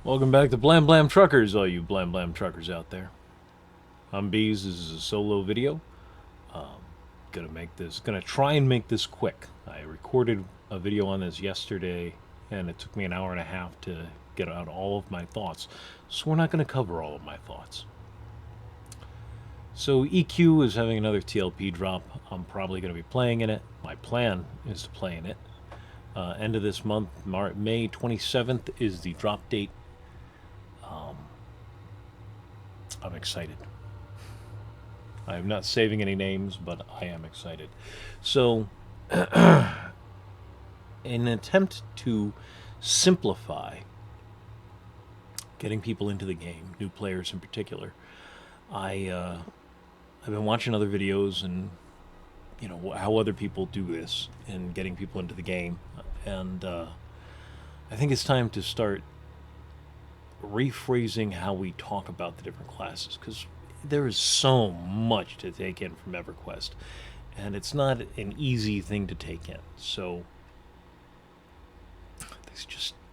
Welcome back to Blam Blam Truckers, all you Blam Blam Truckers out there. I'm Beas. This is a solo video. Gonna try and make this quick. I recorded a video on this yesterday, and it took me an hour and a half to get out all of my thoughts. So we're not gonna cover all of my thoughts. So EQ is having another TLP drop. I'm probably gonna be playing in it. My plan is to play in it. End of this month, May 27th is the drop date. I'm excited. I am not saving any names, but I am excited. So, in an attempt to simplify getting people into the game, new players in particular, I've been watching other videos and how other people do this in getting people into the game, and I think it's time to start rephrasing how we talk about the different classes, because there is so much to take in from EverQuest, and it's not an easy thing to take in. So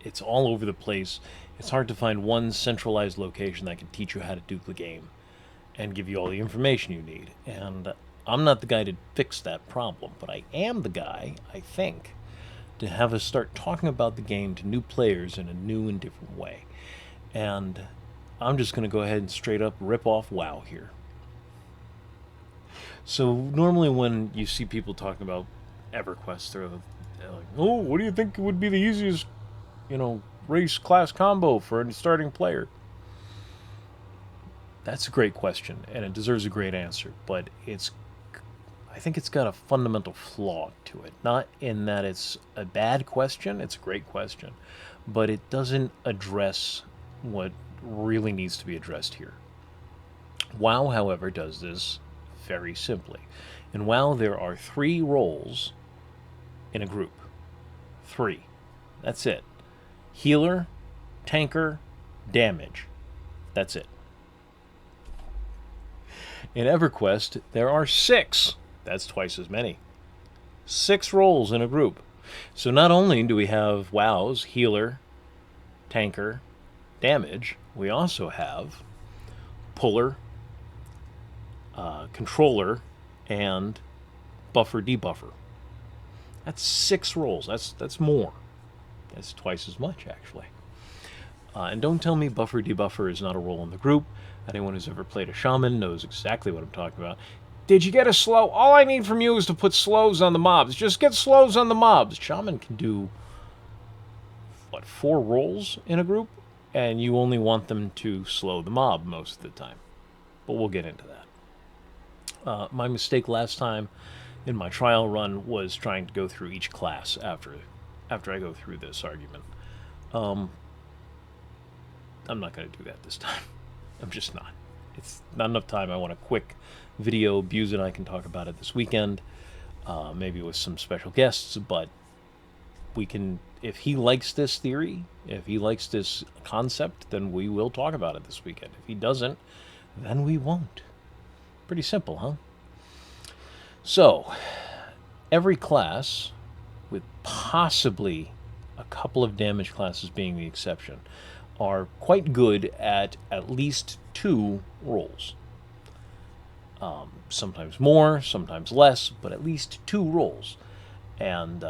it's all over the place. It's hard to find one centralized location that can teach you how to do the game and give you all the information you need. And I'm not the guy to fix that problem, but I am the guy, I think, to have us start talking about the game to new players in a new and different way. And I'm just going to go ahead and straight up rip off WoW here. So normally when you see people talking about EverQuest, they're like, "Oh, what do you think would be the easiest, race class combo for a starting player?" That's a great question, and it deserves a great answer. But I think it's got a fundamental flaw to it. Not in that it's a bad question; it's a great question, but it doesn't address what really needs to be addressed here. WoW, however, does this very simply. In WoW, there are 3 roles in a group. 3. That's it. Healer, tanker, damage. That's it. In EverQuest, there are 6. That's twice as many. 6 roles in a group. So not only do we have WoW's healer, tanker, damage, we also have puller, controller, and buffer debuffer. That's 6 roles. That's more. That's twice as much, actually. And don't tell me buffer debuffer is not a role in the group. Anyone who's ever played a shaman knows exactly what I'm talking about. Did you get a slow? All I need from you is to put slows on the mobs. Just get slows on the mobs. Shaman can do, 4 roles in a group? And you only want them to slow the mob most of the time. But we'll get into that. My mistake last time in my trial run was trying to go through each class after I go through this argument. I'm not going to do that this time. I'm just not. It's not enough time. I want a quick video. Beas and I can talk about it this weekend, maybe with some special guests, but we can, if he likes this theory, if he likes this concept, then we will talk about it this weekend. If he doesn't, then we won't. Pretty simple, huh? So, every class, with possibly a couple of damage classes being the exception, are quite good at least 2 roles. Sometimes more, sometimes less, but at least 2 roles. And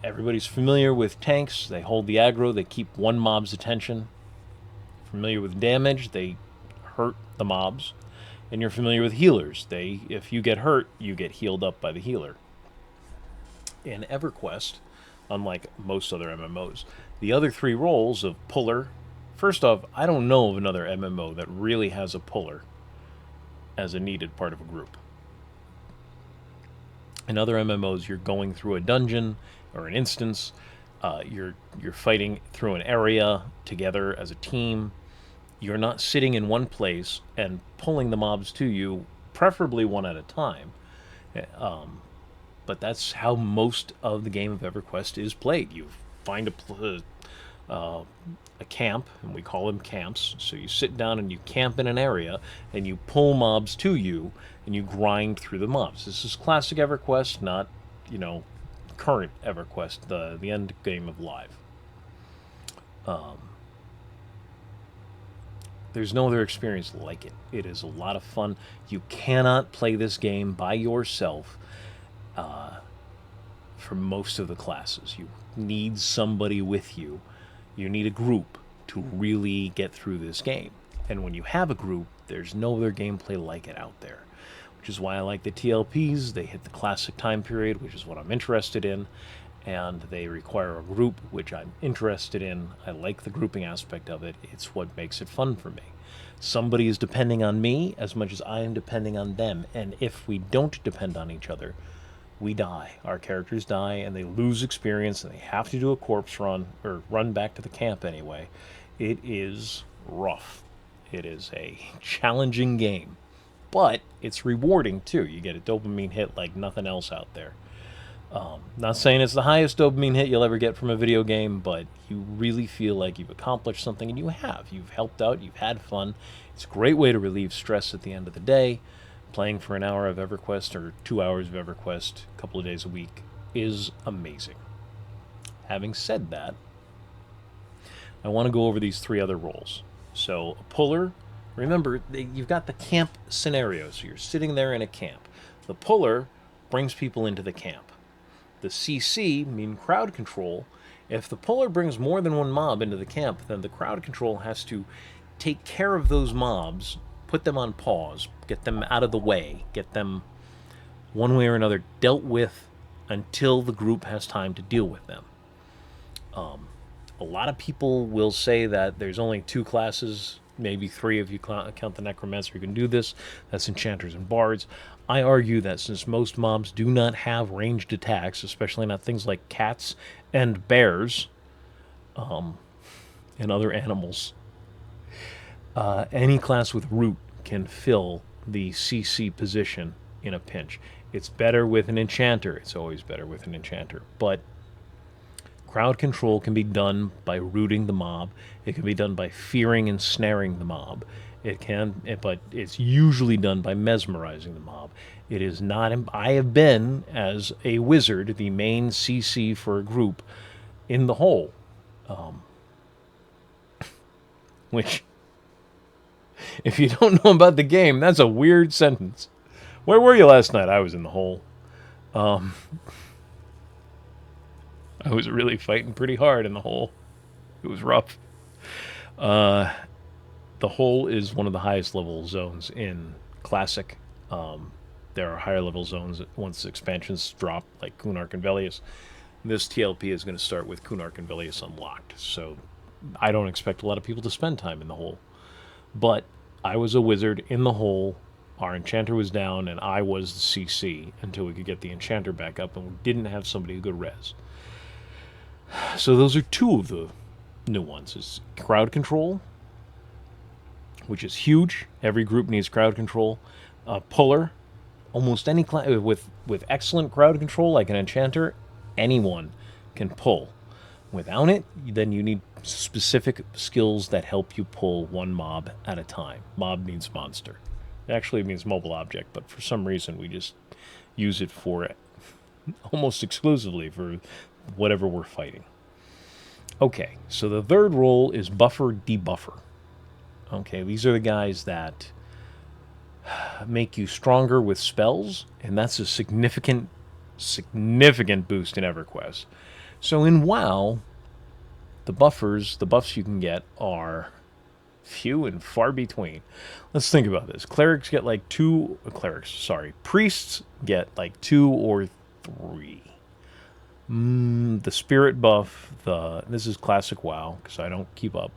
everybody's familiar with tanks. They hold the aggro. They keep one mob's attention. Familiar with damage. They hurt the mobs. And you're familiar with healers. If you get hurt, you get healed up by the healer. In EverQuest, unlike most other MMOs, the other 3 roles of puller. First off, I don't know of another MMO that really has a puller as a needed part of a group. In other MMOs, you're going through a dungeon or an instance. You're fighting through an area together as a team. You're not sitting in one place and pulling the mobs to you, preferably one at a time. But that's how most of the game of EverQuest is played. You find a camp, and we call them camps. So you sit down and you camp in an area, and you pull mobs to you, and you grind through the mobs. This is classic EverQuest, not, current EverQuest, the end game of Live. There's no other experience like it. It is a lot of fun. You cannot play this game by yourself for most of the classes. You need somebody with you. You need a group to really get through this game. And when you have a group, there's no other gameplay like it out there, which is why I like the TLPs. They hit the classic time period, which is what I'm interested in, and they require a group, which I'm interested in. I like the grouping aspect of it. It's what makes it fun for me. Somebody is depending on me as much as I am depending on them, and if we don't depend on each other, we die. Our characters die, and they lose experience, and they have to do a corpse run, or run back to the camp anyway. It is rough. It is a challenging game, but it's rewarding too. You get a dopamine hit like nothing else out there. Not saying it's the highest dopamine hit you'll ever get from a video game, but you really feel like you've accomplished something, and you have. You've helped out, you've had fun. It's a great way to relieve stress at the end of the day. Playing for an hour of EverQuest or 2 hours of EverQuest a couple of days a week is amazing. Having said that, I want to go over these 3 other roles. So, a puller, remember, you've got the camp scenario, so you're sitting there in a camp. The puller brings people into the camp. The CC, mean crowd control, if the puller brings more than one mob into the camp, then the crowd control has to take care of those mobs, put them on pause, get them out of the way, get them one way or another dealt with until the group has time to deal with them. A lot of people will say that there's only 2 classes, maybe 3 if you count the Necromancer who can do this. That's Enchanters and Bards. I argue that since most mobs do not have ranged attacks, especially not things like cats and bears, and other animals, any class with root can fill the CC position in a pinch. It's better with an enchanter. It's always better with an enchanter. But crowd control can be done by rooting the mob. It can be done by fearing and snaring the mob. But it's usually done by mesmerizing the mob. It is not. I have been, as a wizard, the main CC for a group in the hole, which, if you don't know about the game, that's a weird sentence. Where were you last night? I was in the hole. I was really fighting pretty hard in the hole. It was rough. The hole is one of the highest level zones in Classic. There are higher level zones once expansions drop, like Kunark and Velius. This TLP is going to start with Kunark and Velius unlocked, so I don't expect a lot of people to spend time in the hole. But I was a wizard in the hole. Our enchanter was down, and I was the CC until we could get the enchanter back up, and we didn't have somebody who could res. So those are 2 of the new ones. It's crowd control, which is huge. Every group needs crowd control. Puller, almost any class with excellent crowd control, like an enchanter, anyone can pull. Without it, then you need specific skills that help you pull one mob at a time. Mob means monster. Actually, it means mobile object, but for some reason we just use it for it almost exclusively for whatever we're fighting. Okay, so the 3rd role is buffer debuffer. Okay, these are the guys that make you stronger with spells, and that's a significant boost in EverQuest. So in WoW, the buffs you can get are few and far between. Let's think about this. Priests get like 2 or 3. The spirit buff, this is classic WoW, because I don't keep up.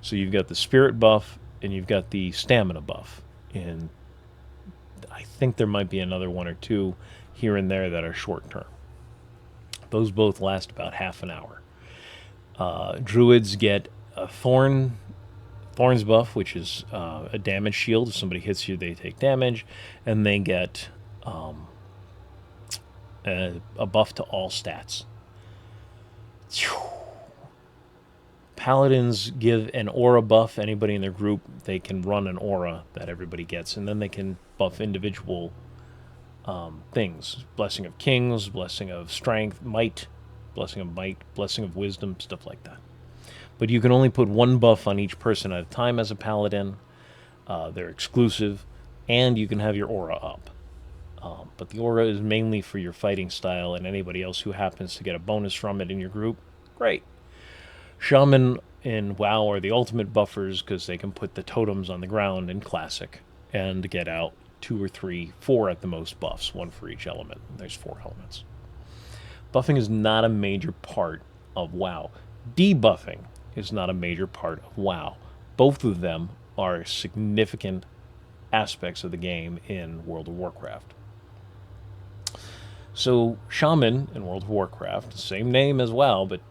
So you've got the spirit buff, and you've got the stamina buff. And I think there might be another 1 or 2 here and there that are short term. Those both last about half an hour. Druids get a Thorns buff, which is a damage shield. If somebody hits you, they take damage. And they get a buff to all stats. Paladins give an aura buff. Anybody in their group, they can run an aura that everybody gets, and then they can buff individual things. Blessing of Kings, Blessing of Strength, Might, Blessing of Wisdom, stuff like that. But you can only put one buff on each person at a time as a paladin. They're exclusive, and you can have your aura up. But the aura is mainly for your fighting style, and anybody else who happens to get a bonus from it in your group, great. Shaman in WoW are the ultimate buffers because they can put the totems on the ground in Classic and get out 2 or 3, 4 at the most buffs, 1 for each element. There's 4 elements. Buffing is not a major part of WoW. Debuffing is not a major part of WoW. Both of them are significant aspects of the game in World of Warcraft. So, Shaman in World of Warcraft, same name as WoW, but,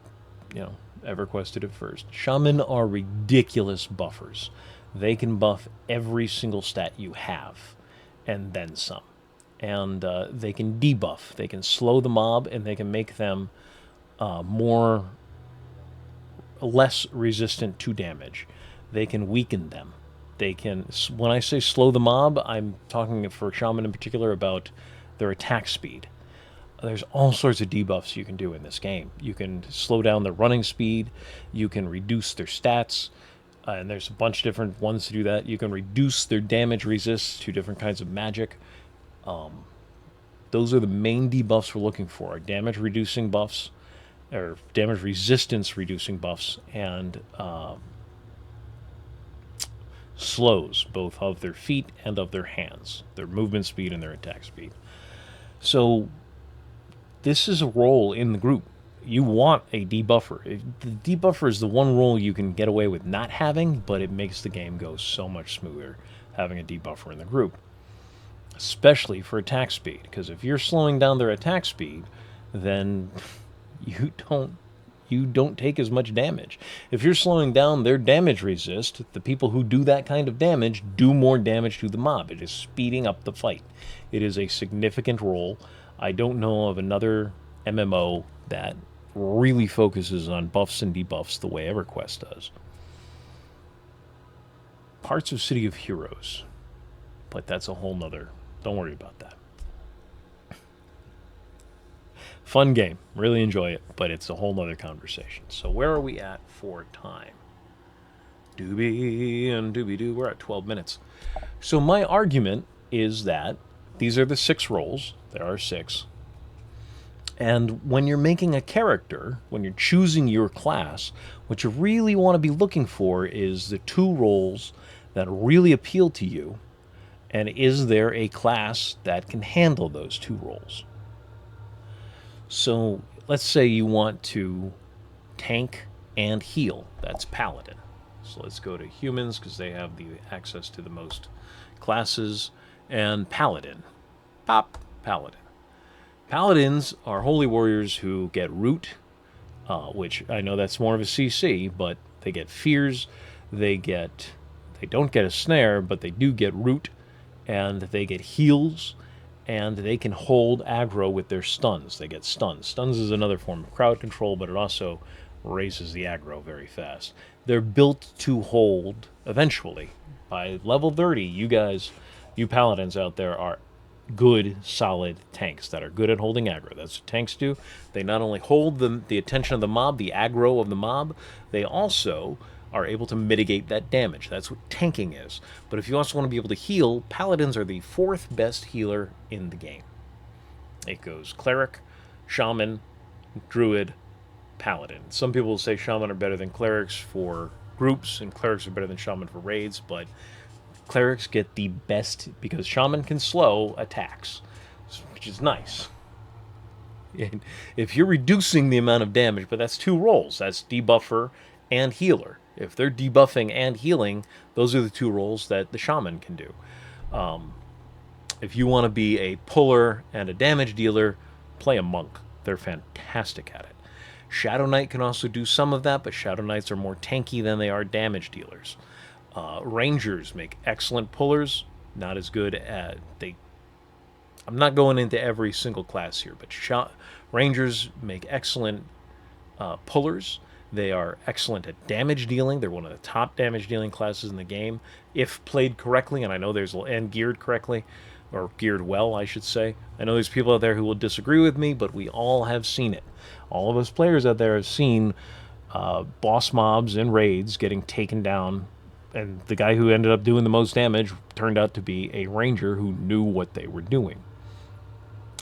EverQuest did it first. Shaman are ridiculous buffers. They can buff every single stat you have, and then some. And they can debuff. They can slow the mob, and they can make them less resistant to damage. They can weaken them. They can, when I say slow the mob, I'm talking for Shaman in particular about their attack speed. There's all sorts of debuffs you can do in this game. You can slow down their running speed. You can reduce their stats. And there's a bunch of different ones to do that. You can reduce their damage resist to different kinds of magic. Those are the main debuffs we're looking for. Damage reducing buffs, or damage resistance reducing buffs, and slows, both of their feet and of their hands. Their movement speed and their attack speed. So this is a role in the group. You want a debuffer. The debuffer is the one role you can get away with not having, but it makes the game go so much smoother having a debuffer in the group. Especially for attack speed, because if you're slowing down their attack speed, then you don't take as much damage. If you're slowing down their damage resist, the people who do that kind of damage do more damage to the mob. It is speeding up the fight. It is a significant role. I don't know of another MMO that really focuses on buffs and debuffs the way EverQuest does. Parts of City of Heroes. But that's a whole nother... Don't worry about that. Fun game. Really enjoy it, but it's a whole nother conversation. So where are we at for time? Doobie and doobie-doo. We're at 12 minutes. So my argument is that these are the 6 roles. There are 6. And when you're making a character, when you're choosing your class, what you really want to be looking for is the 2 roles that really appeal to you. And is there a class that can handle those 2 roles? So let's say you want to tank and heal. That's Paladin. So let's go to humans because they have the access to the most classes. And Paladin. Pop, Paladin. Paladins are holy warriors who get root, which I know that's more of a CC, but they get fears. They don't get a snare, but they do get root. And they get heals, and they can hold aggro with their stuns. They get stuns. Stuns is another form of crowd control, but it also raises the aggro very fast. They're built to hold eventually. By level 30, you paladins out there are good, solid tanks that are good at holding aggro. That's what tanks do. They not only hold the attention of the mob, the aggro of the mob, they also are able to mitigate that damage. That's what tanking is. But if you also want to be able to heal, paladins are the 4th best healer in the game. It goes cleric, shaman, druid, paladin. Some people will say shaman are better than clerics for groups, and clerics are better than shaman for raids, but clerics get the best because shaman can slow attacks, which is nice. And if you're reducing the amount of damage, but that's 2 roles. That's debuffer and healer. If they're debuffing and healing, those are the 2 roles that the shaman can do. If you want to be a puller and a damage dealer, play a monk. They're fantastic at it. Shadow Knight can also do some of that, but Shadow Knights are more tanky than they are damage dealers. Rangers make excellent pullers, not as good at... I'm not going into every single class here, but Rangers make excellent pullers. They are excellent at damage dealing. They're one of the top damage dealing classes in the game, if played correctly, and I know and geared correctly, or geared well, I should say. I know there's people out there who will disagree with me, but we all have seen it. All of us players out there have seen boss mobs and raids getting taken down, and the guy who ended up doing the most damage turned out to be a ranger who knew what they were doing.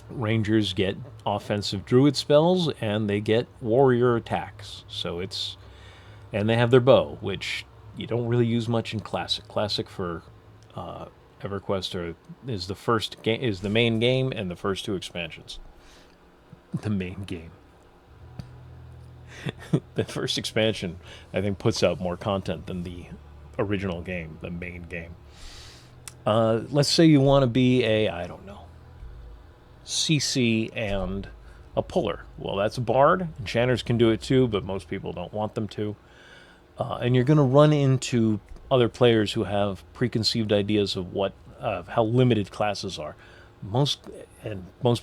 Rangers get offensive druid spells and they get warrior attacks. And they have their bow, which you don't really use much in classic. Classic for EverQuest is the main game and the first two expansions. The main game. The first expansion, I think, puts out more content than the original game, the main game. Let's say you want to be I don't know, CC and a puller. Well, that's a bard. Enchanters can do it too, but most people don't want them to. And you're going to run into other players who have preconceived ideas of how limited classes are. Most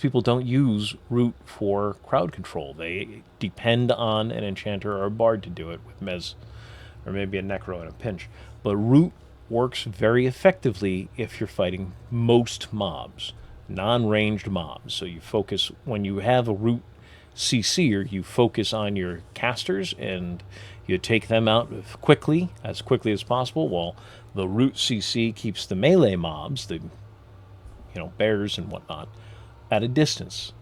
people don't use root for crowd control. They depend on an enchanter or a bard to do it with Mez, or maybe a necro in a pinch. But root works very effectively if you're fighting most mobs, non-ranged mobs. So you focus, when you have a root CC'er, you focus on your casters and you take them out as quickly as possible, while the root CC keeps the melee mobs, the bears and whatnot, at a distance.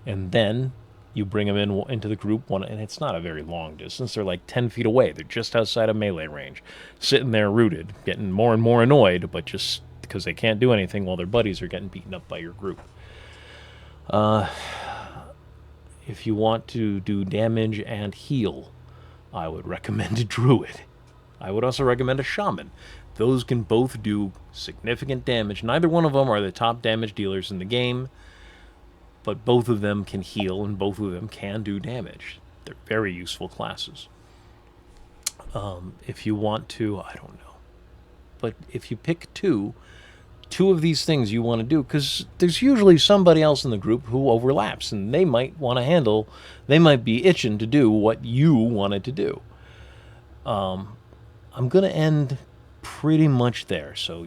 And then you bring them into the group one, and it's not a very long distance. They're like 10 feet away. They're just outside of melee range, sitting there rooted, getting more and more annoyed, but just because they can't do anything while their buddies are getting beaten up by your group. If you want to do damage and heal, I would recommend a druid. I would also recommend a shaman. Those can both do significant damage. Neither one of them are the top damage dealers in the game, but both of them can heal and both of them can do damage. They're very useful classes. If you want to, I don't know. But if you pick two of these things you want to do, because there's usually somebody else in the group who overlaps, and they might be itching to do what you wanted to do. I'm going to end pretty much there. So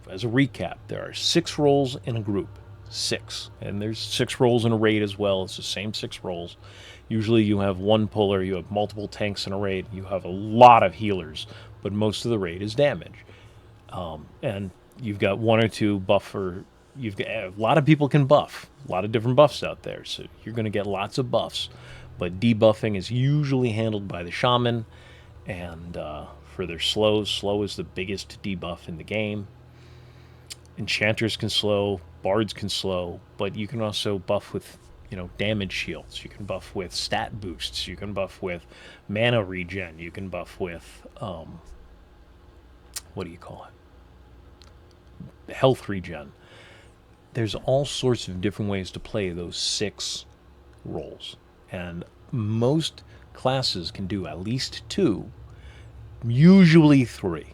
as a recap, there are 6 roles in a group. 6. And there's 6 roles in a raid as well. It's the same 6 roles. Usually you have one puller, you have multiple tanks in a raid, you have a lot of healers, but most of the raid is damage. And you've got one or two buffer. You've got a lot of people can buff. A lot of different buffs out there, so you're going to get lots of buffs. But debuffing is usually handled by the shaman, and for their slows, slow is the biggest debuff in the game. Enchanters can slow, bards can slow, but you can also buff with damage shields. You can buff with stat boosts. You can buff with mana regen. You can buff with what do you call it? Health regen. There's all sorts of different ways to play those 6 roles, and most classes can do at least 2, usually 3.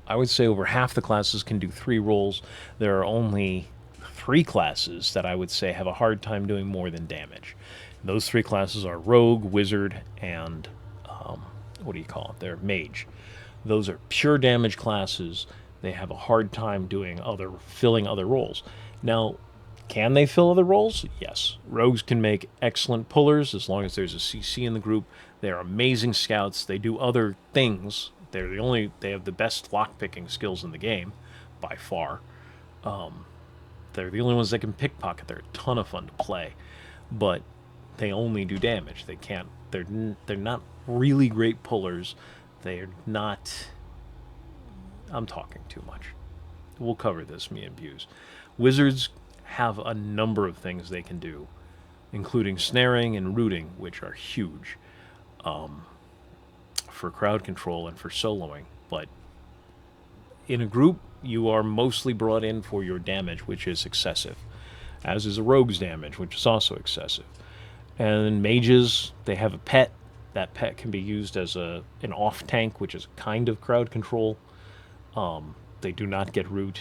I would say over half the classes can do 3 roles. There are only 3 classes that I would say have a hard time doing more than damage. Those 3 classes are Rogue, Wizard, and what do you call it? They're Mage. Those are pure damage classes. They have a hard time filling other roles. Now, can they fill other roles? Yes. Rogues can make excellent pullers as long as there's a CC in the group. They're amazing scouts. They do other things. They have the best lockpicking skills in the game, by far. They're the only ones that can pickpocket. They're a ton of fun to play, but they only do damage. They're not really great pullers. They're not. I'm talking too much. We'll cover this, me and Beas. Wizards have a number of things they can do, including snaring and rooting, which are huge for crowd control and for soloing. But in a group, you are mostly brought in for your damage, which is excessive, as is a rogue's damage, which is also excessive. And mages, they have a pet. That pet can be used as an off tank, which is kind of crowd control. They do not get root.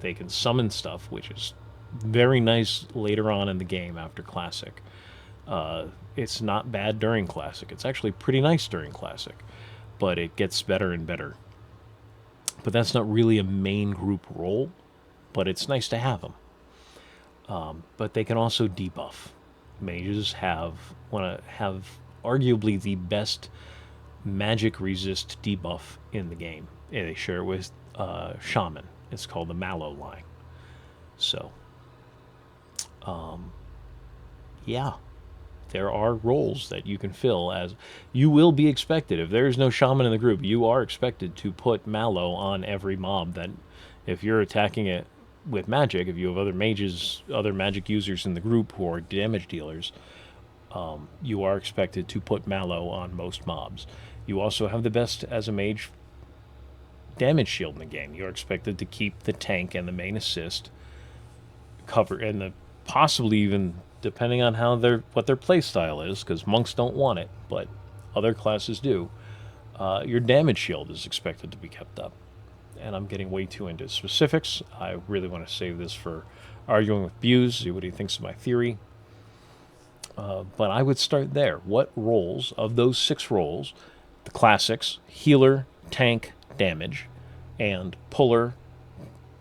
They can summon stuff, which is very nice later on in the game after Classic. It's not bad during Classic. It's actually pretty nice during Classic, but it gets better and better. But that's not really a main group role, but it's nice to have them. But they can also debuff. Mages want to have arguably the best magic resist debuff in the game. Yeah, they share it with Shaman. It's called the Mallow line. So, yeah, there are roles that you can fill as you will be expected. If there is no Shaman in the group, you are expected to put Mallow on every mob. That if you're attacking it with magic, if you have other mages, other magic users in the group who are damage dealers, you are expected to put Mallow on most mobs. You also have the best as a mage damage shield in the game. You're expected to keep the tank and the main assist covered, and the possibly even depending on how what their play style is, because monks don't want it, but other classes do. Your damage shield is expected to be kept up. And I'm getting way too into specifics. I really want to save this for arguing with Beas, see what he thinks of my theory. But I would start there. What roles of those 6 roles, the classics, healer, tank, damage, and puller,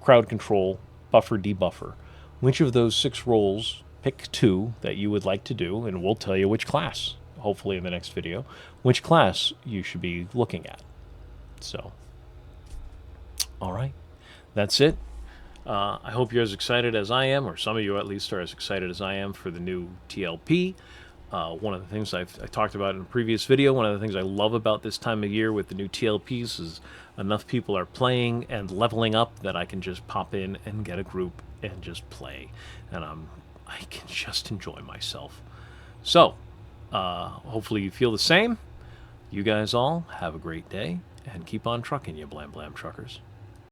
crowd control, buffer, debuffer, which of those 6 roles, pick 2 that you would like to do, and we'll tell you which class, hopefully in the next video, which class you should be looking at. So, all right, that's it. I hope you're as excited as I am, or some of you at least are as excited as I am for the new TLP. One of the things I talked about in a previous video, one of the things I love about this time of year with the new TLPs is enough people are playing and leveling up that I can just pop in and get a group and just play. And I can just enjoy myself. So, hopefully you feel the same. You guys all have a great day, and keep on trucking, you blam blam truckers.